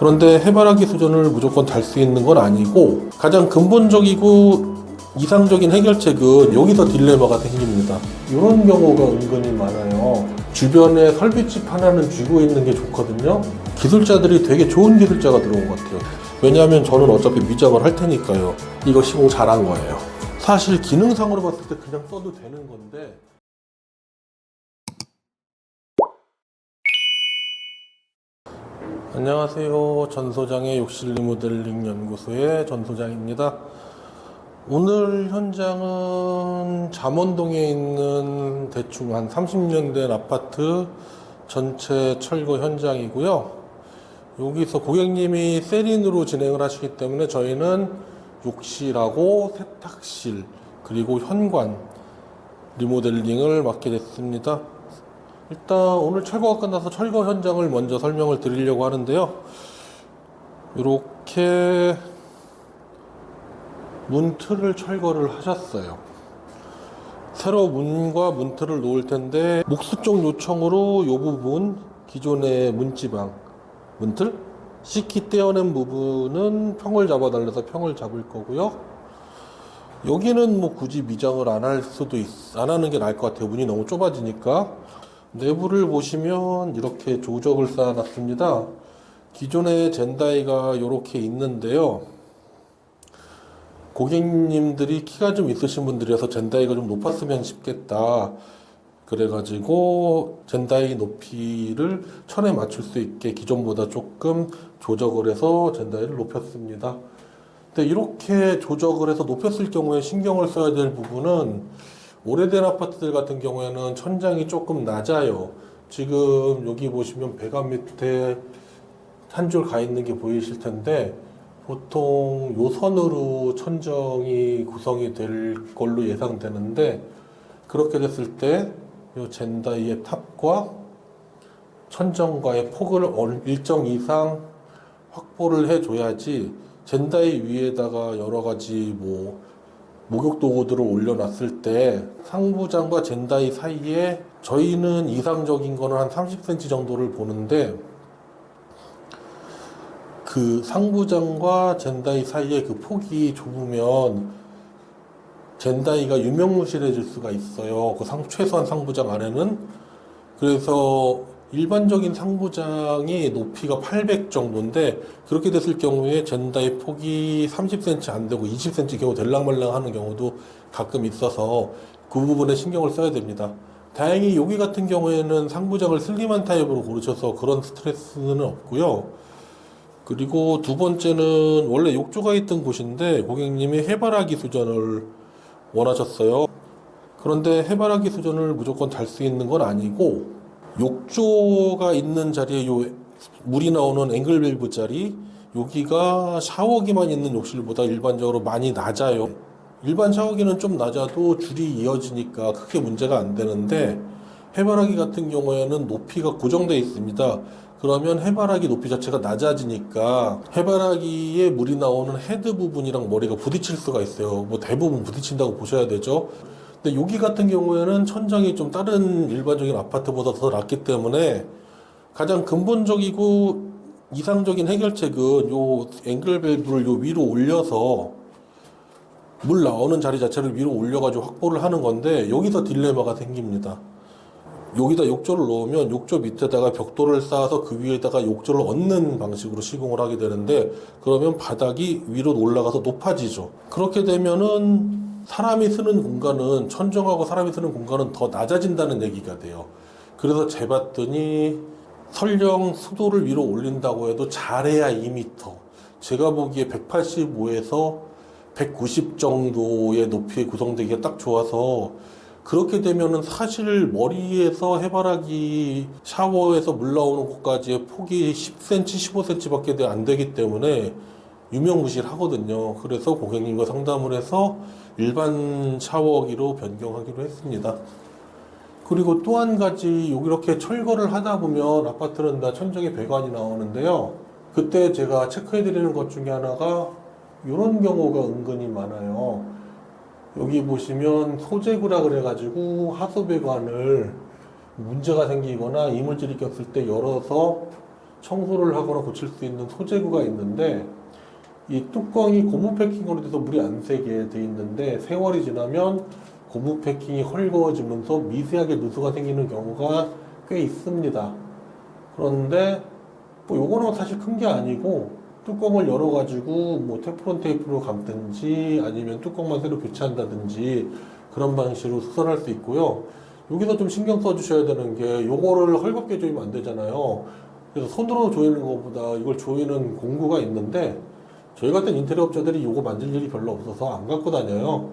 그런데 해바라기 수전을 무조건 달 수 있는 건 아니고, 가장 근본적이고 이상적인 해결책은 여기서 딜레마가 생깁니다. 이런 경우가 은근히 많아요. 주변에 설비집 하나는 쥐고 있는 게 좋거든요. 기술자들이 되게 좋은 기술자가 들어온 것 같아요. 왜냐하면 저는 어차피 미작을 할 테니까요. 이거 시공 잘한 거예요. 사실 기능상으로 봤을 때 그냥 써도 되는 건데, 안녕하세요. 전소장의 욕실 리모델링 연구소의 전소장입니다. 오늘 현장은 잠원동에 있는 대충 한 30년 된 아파트 전체 철거 현장이고요. 여기서 고객님이 세린으로 진행을 하시기 때문에 저희는 욕실하고 세탁실 그리고 현관 리모델링을 맡게 됐습니다. 일단 오늘 철거가 끝나서 철거 현장을 먼저 설명을 드리려고 하는데요. 이렇게 문틀을 철거를 하셨어요. 새로 문과 문틀을 놓을 텐데 목수 쪽 요청으로 이 부분 기존의 문지방 문틀 C키 떼어낸 부분은 평을 잡아달라서 평을 잡을 거고요. 여기는 뭐 굳이 미장을 안 할 수도 안 하는 게 나을 것 같아요. 문이 너무 좁아지니까. 내부를 보시면 이렇게 조적을 쌓아놨습니다. 기존에 젠다이가 이렇게 있는데요. 고객님들이 키가 좀 있으신 분들이라서 젠다이가 좀 높았으면 싶겠다. 그래가지고 젠다이 높이를 천에 맞출 수 있게 기존보다 조금 조적을 해서 젠다이를 높였습니다. 근데 이렇게 조적을 해서 높였을 경우에 신경을 써야 될 부분은, 오래된 아파트들 같은 경우에는 천장이 조금 낮아요. 지금 여기 보시면 배관 밑에 한 줄 가 있는 게 보이실 텐데, 보통 요 선으로 천정이 구성이 될 걸로 예상되는데, 그렇게 됐을 때 요 젠다이의 탑과 천정과의 폭을 일정 이상 확보를 해줘야지, 젠다이 위에다가 여러 가지 목욕 도구들을 올려놨을 때 상부장과 젠다이 사이에, 저희는 이상적인 거는 한 30cm 정도를 보는데, 그 상부장과 젠다이 사이에 그 폭이 좁으면 젠다이가 유명무실해질 수가 있어요. 그 최소한 상부장 안에는. 그래서 일반적인 상부장이 높이가 800 정도인데, 그렇게 됐을 경우에 젠다이 폭이 30cm 안 되고 20cm 겨우 될랑말랑 하는 경우도 가끔 있어서 그 부분에 신경을 써야 됩니다. 다행히 여기 같은 경우에는 상부장을 슬림한 타입으로 고르셔서 그런 스트레스는 없고요. 그리고 두 번째는 원래 욕조가 있던 곳인데 고객님이 해바라기 수전을 원하셨어요. 그런데 해바라기 수전을 무조건 달 수 있는 건 아니고, 욕조가 있는 자리에 요 물이 나오는 앵글밸브 자리, 여기가 샤워기만 있는 욕실보다 일반적으로 많이 낮아요. 일반 샤워기는 좀 낮아도 줄이 이어지니까 크게 문제가 안 되는데, 해바라기 같은 경우에는 높이가 고정되어 있습니다. 그러면 해바라기 높이 자체가 낮아지니까 해바라기에 물이 나오는 헤드 부분이랑 머리가 부딪힐 수가 있어요. 대부분 부딪힌다고 보셔야 되죠. 근데 여기 같은 경우에는 천장이 좀 다른 일반적인 아파트보다 더 낮기 때문에 가장 근본적이고 이상적인 해결책은 요 앵글 밸브를 요 위로 올려서 물 나오는 자리 자체를 위로 올려가지고 확보를 하는 건데, 여기서 딜레마가 생깁니다. 여기다 욕조를 넣으면 욕조 밑에다가 벽돌을 쌓아서 그 위에다가 욕조를 얹는 방식으로 시공을 하게 되는데, 그러면 바닥이 위로 올라가서 높아지죠. 그렇게 되면은 사람이 쓰는 공간은, 천정하고 사람이 쓰는 공간은 더 낮아진다는 얘기가 돼요. 그래서 재봤더니 설령 수도를 위로 올린다고 해도 잘해야 2m, 제가 보기에 185에서 190 정도의 높이에 구성되기가 딱 좋아서, 그렇게 되면은 사실 머리에서 해바라기 샤워에서 물 나오는 곳까지의 폭이 10cm, 15cm 밖에 안 되기 때문에 유명무실하거든요. 그래서 고객님과 상담을 해서 일반 샤워기로 변경하기로 했습니다. 그리고 또 한 가지, 이렇게 철거를 하다 보면 아파트는 다 천정에 배관이 나오는데요. 그때 제가 체크해드리는 것 중에 하나가 이런 경우가 은근히 많아요. 여기 보시면 소재구라 그래가지고 하수배관을 문제가 생기거나 이물질이 꼈을 때 열어서 청소를 하거나 고칠 수 있는 소재구가 있는데, 이 뚜껑이 고무 패킹으로 돼서 물이 안 새게 돼 있는데 세월이 지나면 고무 패킹이 헐거워지면서 미세하게 누수가 생기는 경우가 꽤 있습니다. 그런데 뭐 요거는 사실 큰 게 아니고 뚜껑을 열어가지고 뭐 테프론 테이프로 감든지 아니면 뚜껑만 새로 교체한다든지 그런 방식으로 수선할 수 있고요. 여기서 좀 신경 써주셔야 되는 게 요거를 헐겁게 조이면 안 되잖아요. 그래서 손으로 조이는 것보다 이걸 조이는 공구가 있는데 저희 같은 인테리어 업자들이 요거 만질 일이 별로 없어서 안 갖고 다녀요.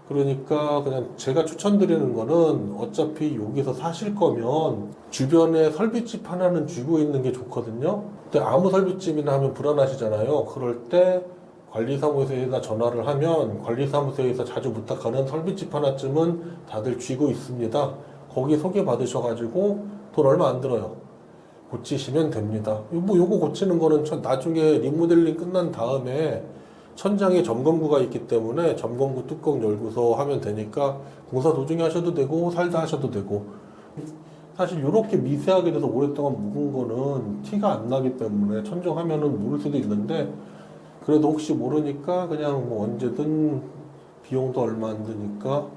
그러니까 그냥 제가 추천드리는 거는 어차피 여기서 사실 거면 주변에 설비집 하나는 쥐고 있는 게 좋거든요. 근데 아무 설비집이나 하면 불안하시잖아요. 그럴 때 관리사무소에다 전화를 하면 관리사무소에서 자주 부탁하는 설비집 하나쯤은 다들 쥐고 있습니다. 거기 소개받으셔가지고 돈 얼마 안 들어요. 고치시면 됩니다. 뭐 요거 고치는 거는 나중에 리모델링 끝난 다음에 천장에 점검구가 있기 때문에 점검구 뚜껑 열고서 하면 되니까 공사 도중에 하셔도 되고 살다 하셔도 되고, 사실 이렇게 미세하게 돼서 오랫동안 묵은 거는 티가 안 나기 때문에 천정하면은 모를 수도 있는데, 그래도 혹시 모르니까 그냥 뭐 언제든 비용도 얼마 안 드니까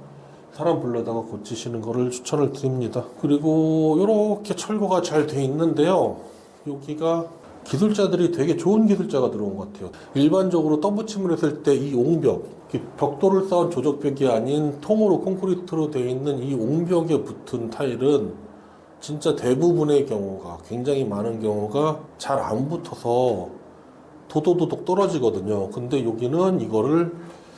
사람 불러다가 고치시는 거를 추천을 드립니다. 그리고 이렇게 철거가 잘 돼 있는데요. 여기가 기술자들이 되게 좋은 기술자가 들어온 것 같아요. 일반적으로 떠붙임을 했을 때 이 옹벽, 벽돌을 쌓은 조적벽이 아닌 통으로 콘크리트로 되어 있는 이 옹벽에 붙은 타일은 진짜 대부분의 경우가, 굉장히 많은 경우가 잘 안 붙어서 도도도독 떨어지거든요. 근데 여기는 이거를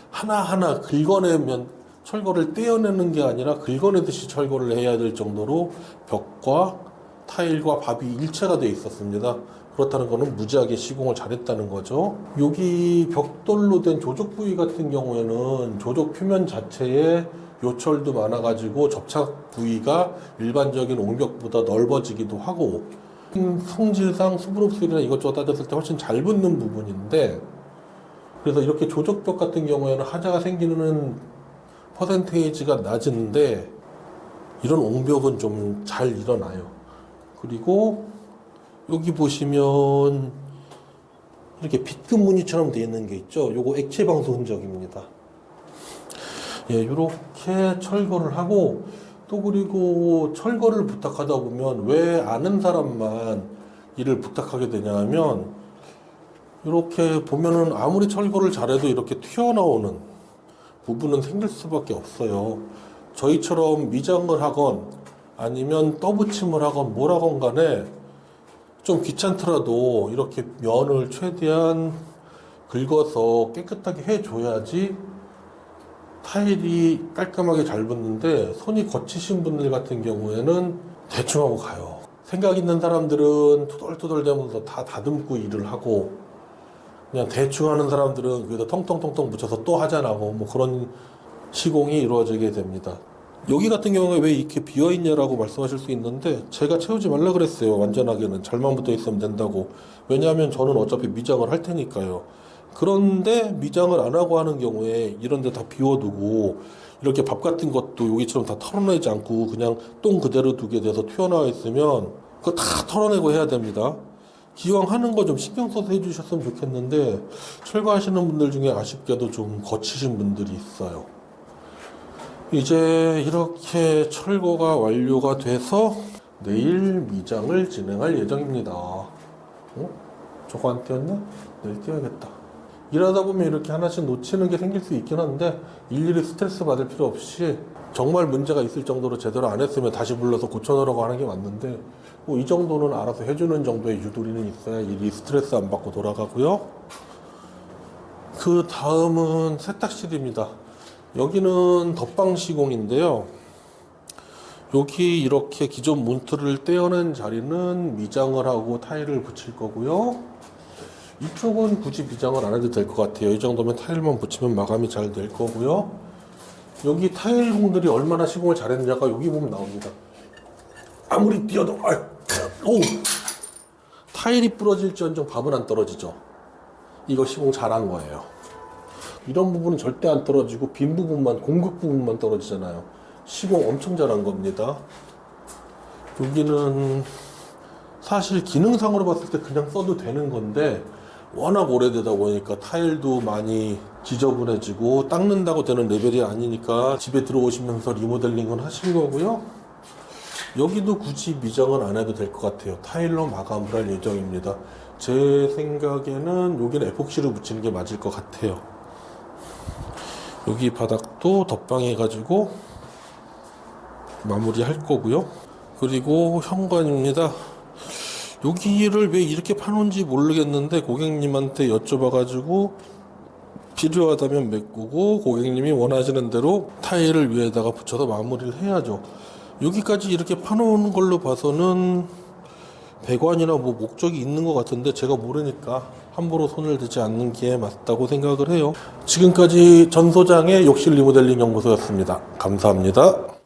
하나하나 긁어내면, 철거를 떼어내는 게 아니라 긁어내듯이 철거를 해야 될 정도로 벽과 타일과 밥이 일체가 되어 있었습니다. 그렇다는 거는 무지하게 시공을 잘했다는 거죠. 여기 벽돌로 된 조적 부위 같은 경우에는 조적 표면 자체에 요철도 많아가지고 접착 부위가 일반적인 옹벽보다 넓어지기도 하고, 성질상 수분흡수율이나 이것저것 따졌을 때 훨씬 잘 붙는 부분인데, 그래서 이렇게 조적벽 같은 경우에는 하자가 생기는 퍼센테이지가 낮은데 이런 옹벽은 좀 잘 일어나요. 그리고 여기 보시면 이렇게 빗금 무늬처럼 되어 있는 게 있죠. 요거 액체 방수 흔적입니다. 예, 이렇게 철거를 하고, 또 그리고 철거를 부탁하다 보면 왜 아는 사람만 일을 부탁하게 되냐 하면, 이렇게 보면은 아무리 철거를 잘해도 이렇게 튀어나오는 부분은 생길 수밖에 없어요. 저희처럼 미장을 하건 아니면 떠붙임을 하건 뭘 하건 간에 좀 귀찮더라도 이렇게 면을 최대한 긁어서 깨끗하게 해줘야지 타일이 깔끔하게 잘 붙는데, 손이 거치신 분들 같은 경우에는 대충 하고 가요. 생각 있는 사람들은 투덜투덜 대면서 다 다듬고 일을 하고, 그냥 대충 하는 사람들은 그래도 텅텅텅텅 묻혀서 또 하자라고 뭐 그런 시공이 이루어지게 됩니다. 여기 같은 경우에 왜 이렇게 비어있냐라고 말씀하실 수 있는데, 제가 채우지 말라 그랬어요. 완전하게는 잘만 붙어 있으면 된다고. 왜냐하면 저는 어차피 미장을 할 테니까요. 그런데 미장을 안 하고 하는 경우에 이런 데 다 비워두고 이렇게 밥 같은 것도 여기처럼 다 털어내지 않고 그냥 똥 그대로 두게 돼서 튀어나와 있으면 그거 다 털어내고 해야 됩니다. 기왕 하는 거 좀 신경 써서 해주셨으면 좋겠는데, 철거하시는 분들 중에 아쉽게도 좀 거치신 분들이 있어요. 이제 이렇게 철거가 완료가 돼서 내일 미장을 진행할 예정입니다. 저거 안 띄었냐? 내일 띄워야겠다. 일하다 보면 이렇게 하나씩 놓치는 게 생길 수 있긴 한데 일일이 스트레스 받을 필요 없이 정말 문제가 있을 정도로 제대로 안 했으면 다시 불러서 고쳐놓으라고 하는 게 맞는데, 뭐 이 정도는 알아서 해주는 정도의 유도리는 있어야 일이 스트레스 안 받고 돌아가고요. 그 다음은 세탁실입니다. 여기는 덧방 시공인데요. 여기 이렇게 기존 문틀을 떼어낸 자리는 미장을 하고 타일을 붙일 거고요. 이쪽은 굳이 미장을 안 해도 될 것 같아요. 이 정도면 타일만 붙이면 마감이 잘 될 거고요. 여기 타일공들이 얼마나 시공을 잘했느냐가 여기 보면 나옵니다. 아무리 뛰어도 타일이 부러질지언정 밥은 안 떨어지죠. 이거 시공 잘한 거예요. 이런 부분은 절대 안 떨어지고 빈 부분만, 공급 부분만 떨어지잖아요. 시공 엄청 잘한 겁니다. 여기는 사실 기능상으로 봤을 때 그냥 써도 되는 건데 워낙 오래되다 보니까 타일도 많이 지저분해지고 닦는다고 되는 레벨이 아니니까 집에 들어오시면서 리모델링을 하신 거고요. 여기도 굳이 미정은 안 해도 될 것 같아요. 타일로 마감을 할 예정입니다. 제 생각에는 여기는 에폭시를 붙이는 게 맞을 것 같아요. 여기 바닥도 덧방해 가지고 마무리 할 거고요. 그리고 현관입니다. 여기를 왜 이렇게 파놓은지 모르겠는데 고객님한테 여쭤봐 가지고 필요하다면 메꾸고 고객님이 원하시는 대로 타일을 위에다가 붙여서 마무리를 해야죠. 여기까지 이렇게 파놓은 걸로 봐서는 배관이나 뭐 목적이 있는 것 같은데 제가 모르니까 함부로 손을 대지 않는 게 맞다고 생각을 해요. 지금까지 전 소장의 욕실 리모델링 연구소였습니다. 감사합니다.